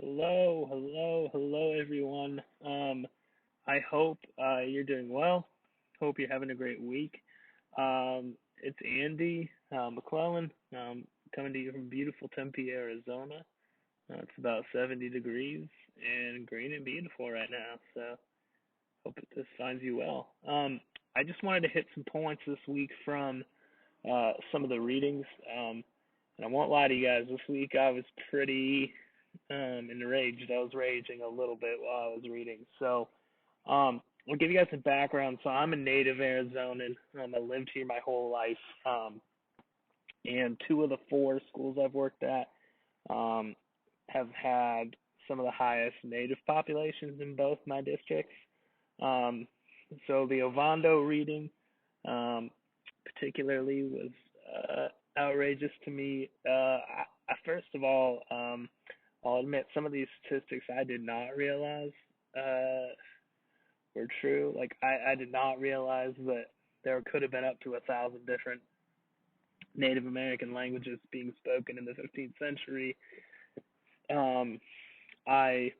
Hello, everyone. I hope you're doing well. Hope you're having a great week. It's Andy McClellan coming to you from beautiful Tempe, Arizona. It's about 70 degrees and green and beautiful right now, so hope that this finds you well. I just wanted to hit some points this week from some of the readings. And I won't lie to you guys, this week I was pretty enraged. I was raging a little bit while I was reading. So I'll give you guys some background. So I'm a native Arizonan. I lived here my whole life. And two of the four schools I've worked at have had some of the highest native populations in both my districts. Um, so the Ovando reading particularly was outrageous to me. First of all, I'll admit some of these statistics I did not realize were true. Like I did not realize that there could have been up to 1,000 different Native American languages being spoken in the 15th century. I,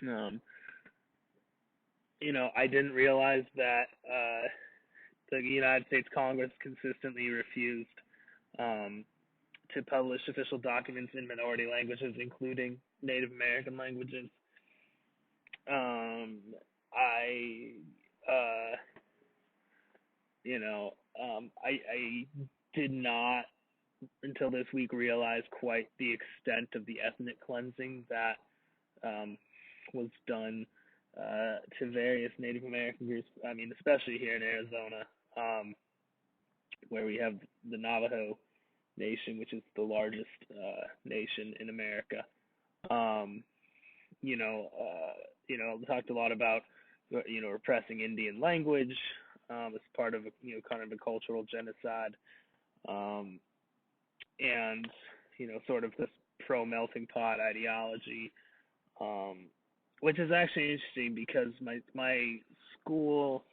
um, I didn't realize that the United States Congress consistently refused um, to publish official documents in minority languages, including Native American languages. I, uh, I did not until this week realize quite the extent of the ethnic cleansing that um, was done to various Native American groups. I mean, especially here in Arizona, where we have the Navajo Nation, which is the largest nation in America. Um, talked a lot about repressing Indian language as part of kind of a cultural genocide, um, and sort of this pro melting pot ideology, um, which is actually interesting because my school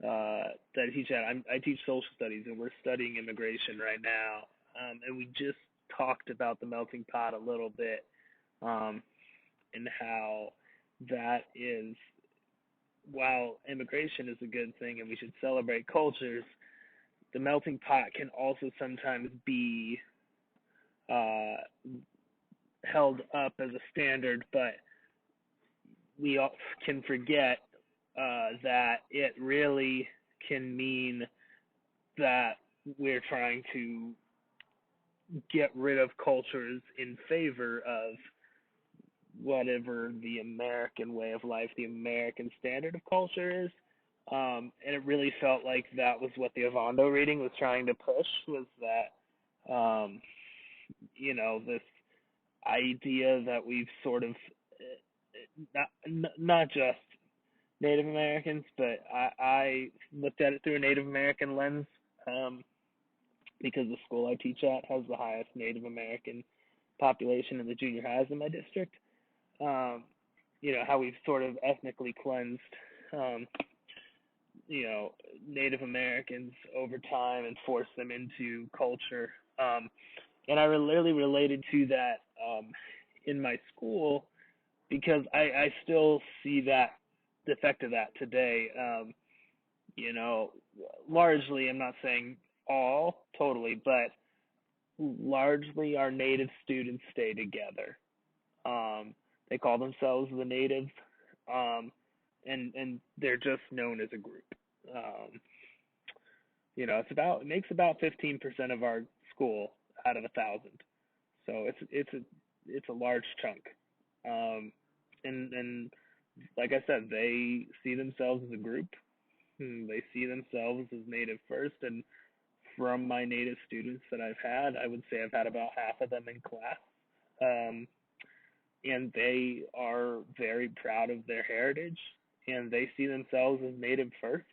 that I teach at, I teach social studies, and we're studying immigration right now, and we just talked about the melting pot a little bit, and how that is, while immigration is a good thing and we should celebrate cultures, the melting pot can also sometimes be uh, held up as a standard, but we all can forget that it really can mean that we're trying to get rid of cultures in favor of whatever the American way of life, the American standard of culture is. And it really felt like that was what the Ovando reading was trying to push, was that, this idea that we've sort of, not just Native Americans, but I looked at it through a Native American lens, because the school I teach at has the highest Native American population in the junior highs in my district. Um, how we've sort of ethnically cleansed, um, Native Americans over time and forced them into culture. And I really related to that in my school because I still see that the effect of that today. You know, Largely, I'm not saying all totally, but largely our native students stay together. They call themselves the natives, um, and they're just known as a group. Um, it makes about 15% of our school out of 1,000, so it's a large chunk. Um, and like I said, they see themselves as a group. They see themselves as native first, and from my native students that I've had, I would say I've had about half of them in class. Um, and they are very proud of their heritage, and they see themselves as native first,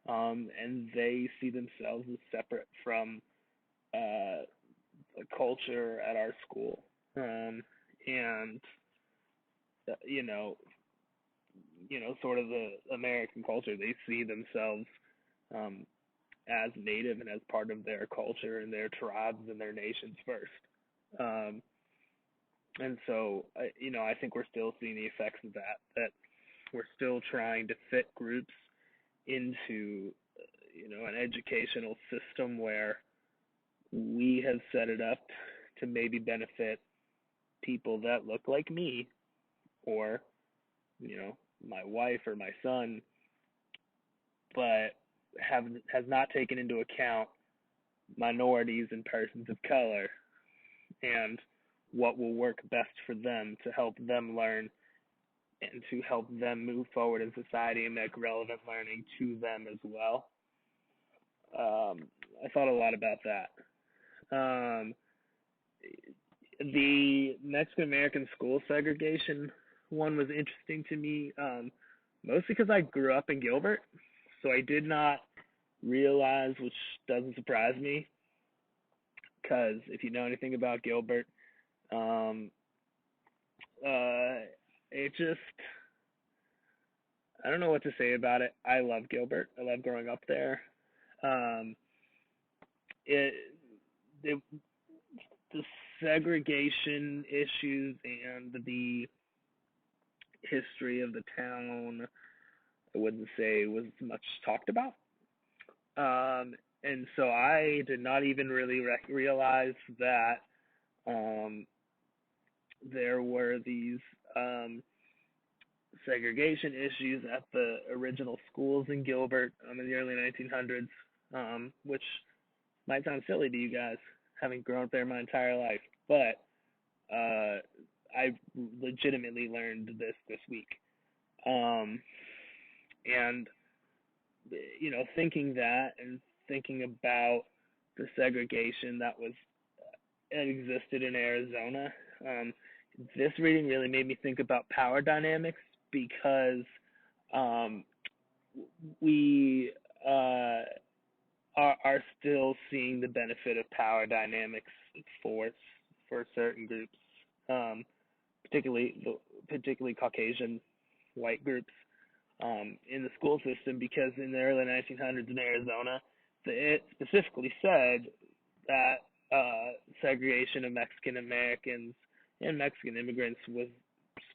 and they see themselves as separate from the culture at our school, and uh, you know, sort of the American culture. They see themselves um, as native and as part of their culture and their tribes and their nations first. Um, And so, I think we're still seeing the effects of that we're still trying to fit groups into, an educational system where we have set it up to maybe benefit people that look like me, or, my wife or my son, but has not taken into account minorities and persons of color and what will work best for them to help them learn and to help them move forward in society and make relevant learning to them as well. I thought a lot about that. The Mexican American school segregation one was interesting to me, mostly because I grew up in Gilbert, so I did not realize, which doesn't surprise me, because if you know anything about Gilbert, it just, I don't know what to say about it. I love Gilbert. I love growing up there. Um, it, it the segregation issues and the history of the town, I wouldn't say was much talked about. And so I did not even really realize that there were these segregation issues at the original schools in Gilbert in the early 1900s, which might sound silly to you guys, having grown up there my entire life, but I legitimately learned this week. And, thinking that and thinking about the segregation that existed in Arizona, this reading really made me think about power dynamics because we are still seeing the benefit of power dynamics for certain groups, particularly Caucasian white groups in the school system, because in the early 1900s in Arizona, it specifically said that segregation of Mexican Americans and Mexican immigrants was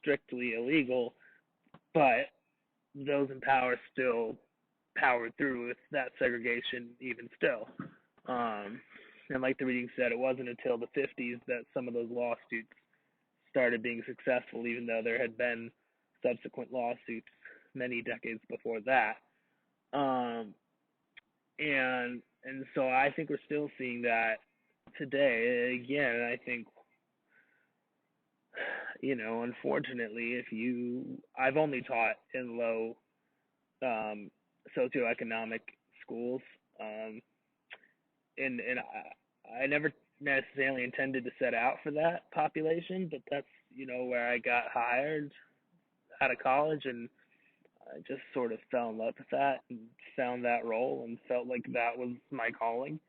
strictly illegal, but those in power still powered through with that segregation even still. And like the reading said, it wasn't until the 50s that some of those lawsuits started being successful, even though there had been subsequent lawsuits many decades before that. And so I think we're still seeing that today. Again, I think, unfortunately, I've only taught in low socioeconomic schools, and I never necessarily intended to set out for that population, but that's where I got hired out of college, and I just sort of fell in love with that and found that role and felt like that was my calling.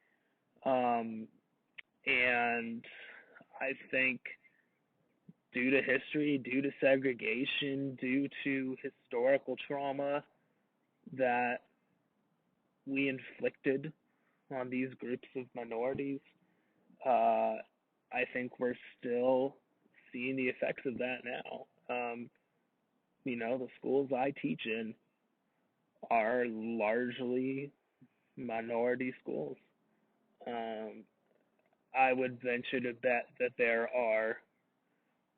And I think due to history, due to segregation, due to historical trauma that we inflicted on these groups of minorities, I think we're still seeing the effects of that now. The schools I teach in are largely minority schools. I would venture to bet that there are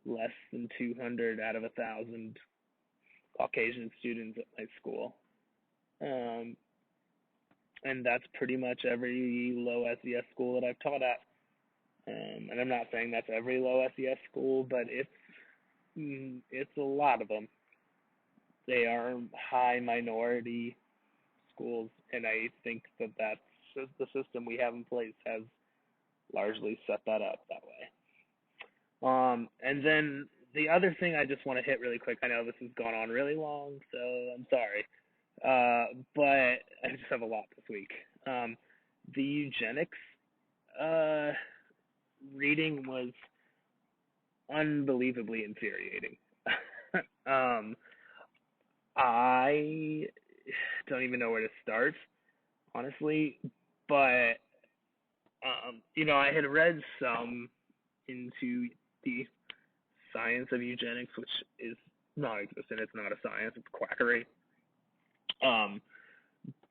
less than 200 out of 1,000 Caucasian students at my school. And that's pretty much every low SES school that I've taught at. And I'm not saying that's every low SES school, but it's a lot of them. They are high minority schools, and I think that's the system we have in place has largely set that up that way. And then the other thing I just want to hit really quick, I know this has gone on really long, so I'm sorry, but I just have a lot this week. The eugenics reading was unbelievably infuriating. I don't even know where to start, honestly, but I had read some into the science of eugenics, which is non-existent. It's not a science. It's quackery. Um,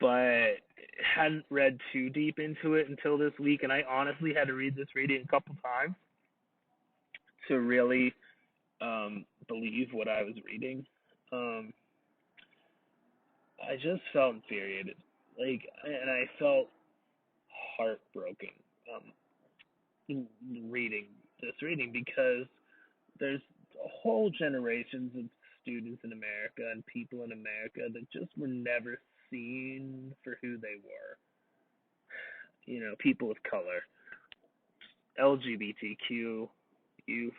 but hadn't read too deep into it until this week, and I honestly had to read this reading a couple times to really believe what I was reading. Um, I just felt infuriated, and I felt heartbroken reading this reading because there's whole generations of students in America and people in America that just were never seen for who they were. People of color, LGBTQ, youth,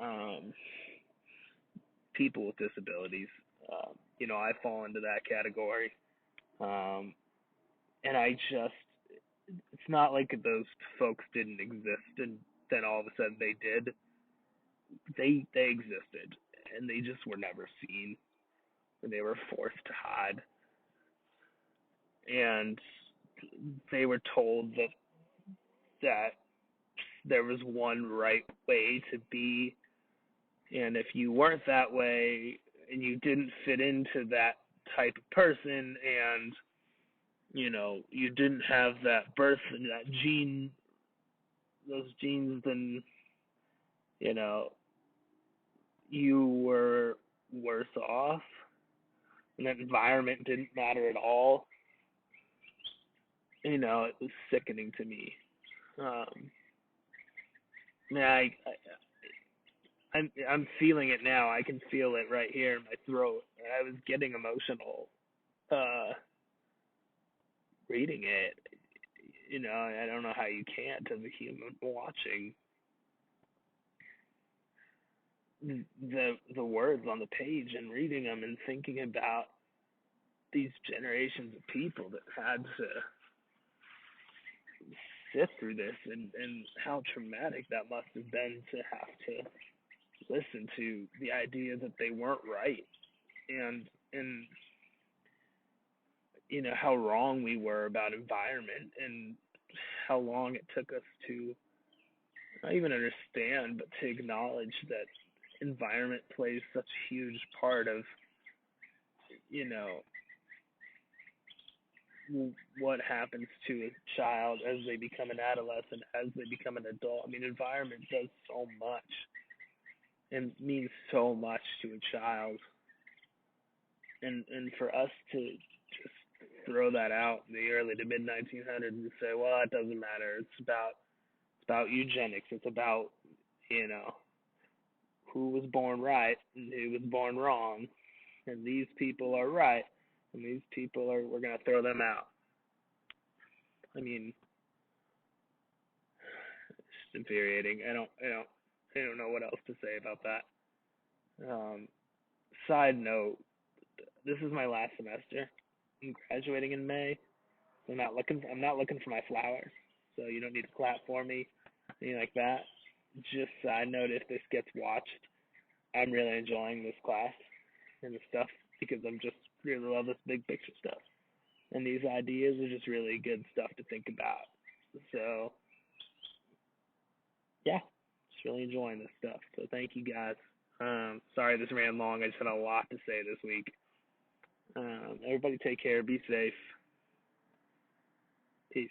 um, people with disabilities. I fall into that category. And it's not like those folks didn't exist and then all of a sudden they did. They existed and they just were never seen, and they were forced to hide. And they were told that there was one right way to be, and if you weren't that way and you didn't fit into that type of person, and you didn't have that birth and that those genes, then you were worse off, and that environment didn't matter at all. It was sickening to me. Yeah, I'm feeling it now. I can feel it right here in my throat. I was getting emotional reading it. I don't know how you can't as a human watching the words on the page and reading them and thinking about these generations of people that had to sit through this, and how traumatic that must have been to have to listen to the idea that they weren't right, and how wrong we were about environment, and how long it took us to not even understand but to acknowledge that environment plays such a huge part of what happens to a child as they become an adolescent, as they become an adult. I mean, environment does so much and means so much to a child. And for us to just throw that out in the early to mid 1900s and say, well, it doesn't matter. It's about eugenics. It's about who was born right and who was born wrong, and these people are right, and these people we're gonna throw them out. I mean, it's infuriating. I don't know what else to say about that. Side note, this is my last semester. I'm graduating in May. I'm not looking for my flowers, so you don't need to clap for me, anything like that. Just side note, if this gets watched, I'm really enjoying this class and this stuff because I'm just really love this big picture stuff, and these ideas are just really good stuff to think about. So yeah, just really enjoying this stuff. So thank you guys. Sorry this ran long. I just had a lot to say this week. Everybody take care. Be safe. Peace.